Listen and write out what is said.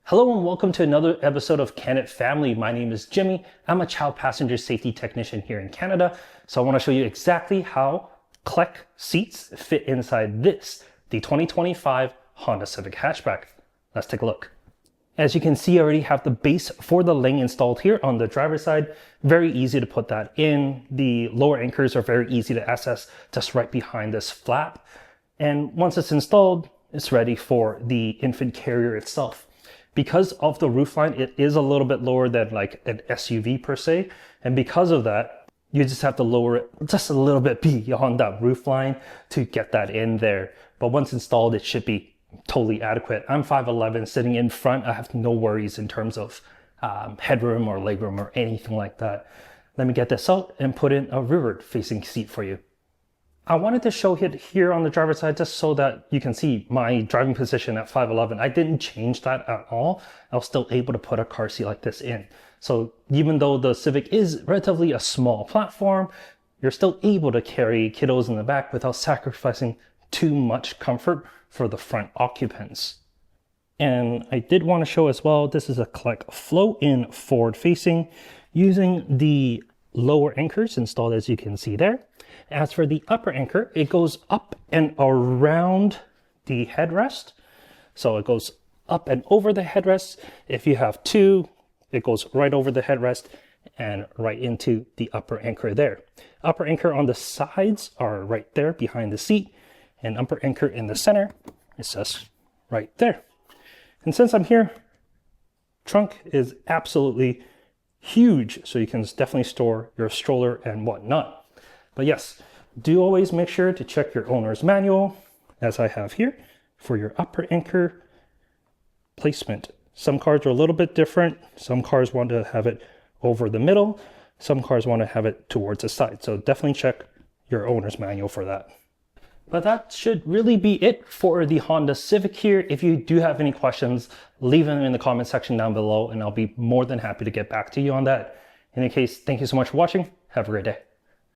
Hello and welcome to another episode of Can It Family. My name is Jimmy. I'm a child passenger safety technician here in Canada. So I want to show you exactly how Clek seats fit inside this, the 2025 Honda Civic Hatchback. Let's take a look. As you can see, I already have the base for the Ling installed here on the driver's side. Very easy to put that in. The lower anchors are very easy to access, just right behind this flap. And once it's installed, it's ready for the infant carrier itself. Because of the roofline, it is a little bit lower than like an SUV per se. And because of that, you just have to lower it just a little bit beyond that roofline to get that in there. But once installed, it should be totally adequate. I'm 5'11", sitting in front. I have no worries in terms of headroom or legroom or anything like that. Let me get this out and put in a rearward facing seat for you. I wanted to show it here on the driver's side just so that you can see my driving position at 5'11". I didn't change that at all. I was still able to put a car seat like this in. So even though the Civic is relatively a small platform, you're still able to carry kiddos in the back without sacrificing too much comfort for the front occupants. And I did want to show as well, this is a Clek flow-in forward facing using the lower anchors installed as you can see there. As for the upper anchor, it goes up and around the headrest. So it goes up and over the headrest. If you have two, it goes right over the headrest and right into the upper anchor there. Upper anchor on the sides are right there behind the seat, and upper anchor in the center is just right there. And since I'm here, trunk is absolutely huge, so you can definitely store your stroller and whatnot. But yes, do always make sure to check your owner's manual, as I have here, for your upper anchor placement. Some cars are a little bit different. Some cars want to have it over the middle. Some cars want to have it towards the side. So definitely check your owner's manual for that. But that should really be it for the Honda Civic here. If you do have any questions, leave them in the comment section down below and I'll be more than happy to get back to you on that. In any case, thank you so much for watching. Have a great day.